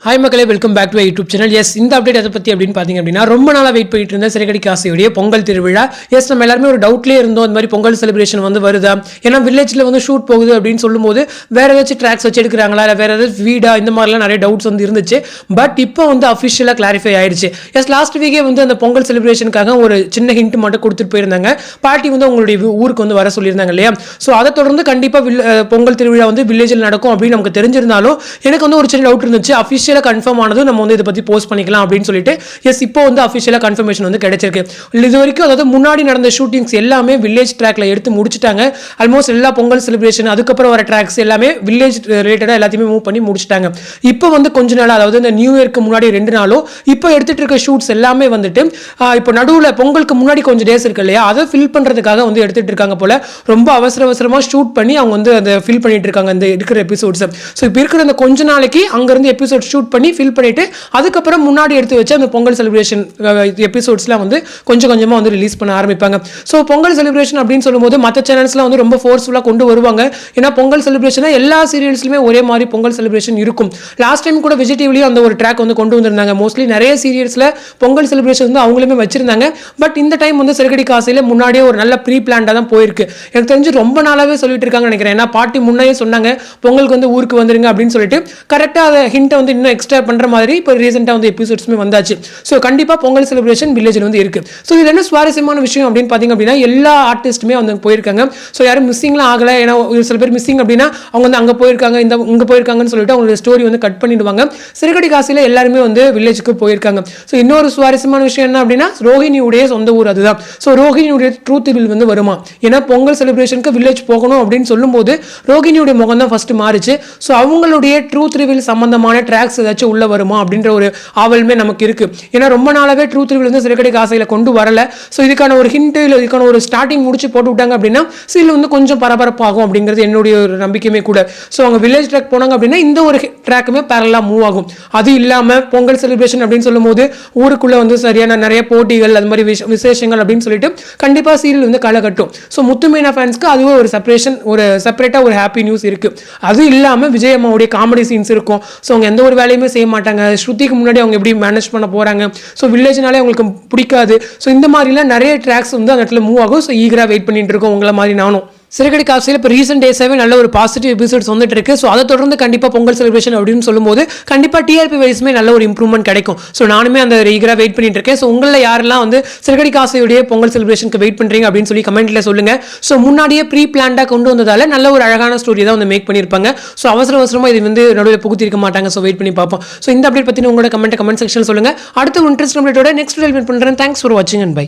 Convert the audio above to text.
Hi மக்களே, welcome back to YouTube channel. Yes, இந்த update எதை பற்றி அப்படின்னு பார்த்தீங்க அப்படின்னா, ரொம்ப நாளாக வெயிட் பண்ணிட்டு இருந்த சிறகடிக்க ஆசையுடைய பொங்கல் திருவிழா. எஸ், நம்ம எல்லாருமே ஒரு டவுட்லேயே இருந்தோம், இந்த மாதிரி பொங்கல் செலிப்ரேஷன் வந்து வருதா, ஏன்னா வில்லேஜில் வந்து ஷூட் போகுது அப்படின்னு சொல்லும்போது வேற ஏதாச்சும் ட்ராக்ஸ் வச்சு எடுக்கிறாங்களா, இல்லை வேற ஏதாவது வீடா, இந்த மாதிரிலாம் நிறைய டவுட்ஸ் வந்து இருந்துச்சு. பட் இப்போ வந்து அஃபிஷியலாக கிளாரிஃபை ஆயிடுச்சு. எஸ், லாஸ்ட் வீக்கே வந்து அந்த பொங்கல் செலிப்ரேஷனுக்காக ஒரு சின்ன ஹிண்ட் மட்டும் கொடுத்துட்டு போயிருந்தாங்க. பார்ட்டி வந்து உங்களுடைய ஊருக்கு வந்து வர சொல்லியிருந்தாங்க இல்லையா. ஸோ அதை தொடர்ந்து கண்டிப்பாக பொங்கல் திருவிழா வந்து வில்லேஜில் நடக்கும் அப்படின்னு நமக்கு தெரிஞ்சிருந்தாலும் எனக்கு வந்து ஒரு சின்ன டவுட் இருந்துச்சு. அஃபிஷியலாக கன்ஃபார்ம் ஆனது நம்ம வந்து இதை பற்றி போஸ்ட் பண்ணிக்கலாம் அப்படின்னு சொல்லிட்டு எஸ், இப்போ வந்து அஃபிஷியலாக கன்ஃபர்மேஷன் வந்து கிடைச்சிருக்கு. இது வரைக்கும் அதாவது முன்னாடி நடந்த ஷூட்டிங்ஸ் எல்லாமே வில்லேஜ் ட்ராக்ல எடுத்து முடிச்சுட்டாங்க. ஆல்மோஸ்ட் எல்லா பொங்கல் செலிப்ரேஷன் அதுக்கப்புறம் வர ட்ராக்ஸ் எல்லாமே வில்லேஜ் ரிலேட்டடாக எல்லாத்தையுமே மூவ் பண்ணி முடிச்சுட்டாங்க. இப்போ வந்து கொஞ்ச நாள், அதாவது இந்த நியூ இயர்க்கு முன்னாடி 2 நாளோ இப்போ எடுத்துட்டு இருக்க ஷூட்ஸ் எல்லாமே வந்துட்டு இப்போ நடுவில் பொங்கலுக்கு முன்னாடி கொஞ்சம் டேஸ் இருக்கு இல்லையா, அதை ஃபில் பண்ணுறதுக்காக வந்து எடுத்துட்டு இருக்காங்க போல. ரொம்ப அவசரமாக ஷூட் பண்ணி அவங்க வந்து அதை ஃபில் பண்ணிட்டு இருக்காங்க இந்த இருக்கிற எபிசோட்ஸ். ஸோ இப்போ இருக்கிற அந்த கொஞ்ச நாளைக்கு அங்கேருந்து எபிசோட் ஷூட் பண்ணி ஃபில் பண்ணிட்டு அதுக்கப்புறம் முன்னாடி எடுத்து வச்சு அந்த பொங்கல் செலிப்ரேஷன் எபிசோட்ஸ்லாம் வந்து கொஞ்சம் கொஞ்சமாக வந்து ரிலீஸ் பண்ண ஆரம்பிப்பாங்க. ஸோ பொங்கல் செலிப்ரேஷன் அப்படின்னு சொல்லும்போது மற்ற சேனல்ஸ்லாம் வந்து ரொம்ப ஃபோர்ஸ்ஃபுல்லாக கொண்டு வருவாங்க. ஏன்னா பொங்கல் செலிப்ரேஷனாக எல்லா சீரியல்ஸ்லையுமே ஒரே மாதிரி பொங்கல் செலிப்ரேஷன் இருக்கும். லாஸ்ட் டைம் கூட விஜய் டிவிலையும் அந்த ஒரு ட்ராக் வந்து கொண்டு வந்திருந்தாங்க. மோஸ்ட்லி நிறைய சீரியல்ஸில் பொங்கல் செலிப்ரேஷன் வந்து அவங்களுமே வச்சிருந்தாங்க. பட் இந்த டைம் வந்து சிறகடிக்க ஆசையில் முன்னாடியே ஒரு நல்ல ப்ரீ பிளான்டாக தான் போயிருக்கு. எனக்கு தெரிஞ்சு ரொம்ப நாளாகவே சொல்லிட்டு இருக்காங்கன்னு நினைக்கிறேன். ஏன்னா பாட்டி முன்னாடியே சொன்னாங்க பொங்கலுக்கு வந்து ஊருக்கு வந்துருங்க அப்படின்னு சொல்லிட்டு கரெக்டாக அதை ஹிண்ட்டை வந்து இன்னும் எக்ஸ்ட்ரா பண்ணுற மாதிரி இப்போ ரீசெண்டாக வந்து எபிசோட்ஸுமே வந்தாச்சு. ஸோ கண்டிப்பாக பொங்கல் செலிப்ரேஷன் வில்லேஜில் வந்து இருக்குது. ஸோ இது என்ன சுவாரஸ்யமான விஷயம் அப்படின்னு பார்த்தீங்க அப்படின்னா, எல்லா ஆர்டிஸ்ட்டுமே வந்து போயிருக்காங்க. ஸோ யாரும் மிஸ்ஸிங்லாம் ஆகலை. ஏன்னா ஒரு சில பேர் மிஸ்ஸிங் அப்படின்னா அவங்க வந்து அங்கே போயிருக்காங்க, இங்கே போயிருக்காங்கன்னு சொல்லிட்டு அவங்களோட ஸ்டோரி வந்து கட் பண்ணிடுவாங்க. சிறகடிக்க ஆசையில் எல்லாருமே வந்து வில்லேஜுக்கு போயிருக்காங்க. ஸோ இன்னொரு சுவாரஸ்யமான விஷயம் என்ன அப்படின்னா, ரோஹிணியுடைய சொந்த ஊர் அதுதான். ஸோ ரோஹிணியுடைய ட்ரூத் வில் வந்து வருமா, ஏன்னா பொங்கல் செலிப்ரேஷனுக்கு வில்லேஜ் போகணும் அப்படின்னு சொல்லும்போது ரோஹிணியுடைய முகம் தான் ஃபர்ஸ்ட் மாறிச்சு. ஸோ அவங்களுடைய ட்ரூத் ரிவீல் சம்பந்தமான ட்ராக்ஸ் ஏதாச்சும் உள்ள வருமா அப்படின்ற ஒரு ஆவலுமே நமக்கு இருக்கு. ஏன்னா ரொம்ப நாளாவே ட்ரூத் ரிவீல் வந்து சிறகடிக்க ஆசையில கொண்டு வரல. ஸோ இதுக்கான ஒரு ஹிண்ட் இல்லை, இதுக்கான ஒரு ஸ்டார்டிங் முடிச்சு போட்டு விட்டாங்க அப்படின்னா சீல் வந்து கொஞ்சம் பரபரப்பாகும் அப்படிங்கிறது என்னுடைய ஒரு நம்பிக்கையுமே கூட. ஸோ அவங்க வில்லேஜ் ட்ராக் போனாங்க அப்படின்னா இந்த ஒரு ட்ராக்குமே பேரலா மூவ் ஆகும். அது இல்லாமல் பொங்கல் செலிப்ரேஷன் அப்படின்னு சொல்லும் போது ஊருக்குள்ள வந்து சரியான நிறைய போட்டிகள் அது மாதிரி விசேஷங்கள் அப்படின்னு சொல்லிட்டு கண்டிப்பாக சீரியல் வந்து களை கட்டும். ஸோ முத்துமீனா ஃபேன்ஸ்க்கு அதுவே ஒரு செப்பரேட்டாக ஒரு ஹாப்பி நியூஸ் இருக்கு. அது இல்லாமல் விஜய் அம்மாவுடைய காமெடி சீன்ஸ் இருக்கும். ஸோ அவங்க எந்த ஒரு வேலையுமே செய்ய மாட்டாங்க. ஸ்ருதிக்கு முன்னாடி அவங்க எப்படி மேனேஜ் பண்ண போறாங்க, ஸோ வில்லேஜ்னாலே அவங்களுக்கு பிடிக்காது. ஸோ இந்த மாதிரிலாம் நிறைய ட்ராக்ஸ் வந்து அந்த இடத்துல மூவ் ஆகும். ஸோ ஈகராக வெயிட் பண்ணிட்டு இருக்கோம் உங்களை மாதிரி நானும். சிறகடிக்க ஆசையில் இப்போ ரீசெண்ட் டேஸாகவே நல்ல ஒரு பாசிட்டிவ் எபிசோட்ஸ் வந்துட்டு இருக்கு. ஸோ அதை தொடர்ந்து கண்டிப்பாக பொங்கல் செலிப்ரேஷன் அப்படின்னு சொல்லும்போது கண்டிப்பாக டிஆர்பி வைஸ்மே நல்ல ஒரு இம்ப்ரூவ்மெண்ட் கிடைக்கும். ஸோ நானுமே அந்த ஈகராக வெயிட் பண்ணிட்டு இருக்கேன். ஸோ உங்களில் யாரெல்லாம் வந்து சிறகடிக்க ஆசையுடைய பொங்கல் செலிப்ரேஷனுக்கு வெயிட் பண்ணுறீங்க அப்படின்னு சொல்லி கமெண்ட்ல சொல்லுங்க. ஸோ முன்னாடியே ப்ரீ பிளான்டாக கொண்டு வந்ததால நல்ல ஒரு அழகான ஸ்டோரி தான் வந்து மேக் பண்ணியிருப்பாங்க. ஸோ அவசரமாக இது வந்து நடுவில் புகுத்திருக்க மாட்டாங்க. ஸோ வெயிட் பண்ணி பார்ப்போம். ஸோ இந்த அப்டேட் பற்றி உங்களோட கமெண்ட் செக்ஷன் சொல்லுங்க. அடுத்த இன்ட்ரெஸ்ட் அப்டேட்டோட நெக்ஸ்ட் வீடியோ மீட் பண்ணுறேன். தேங்க்ஸ் ஃபார் வாட்சிங் அண்ட் பை.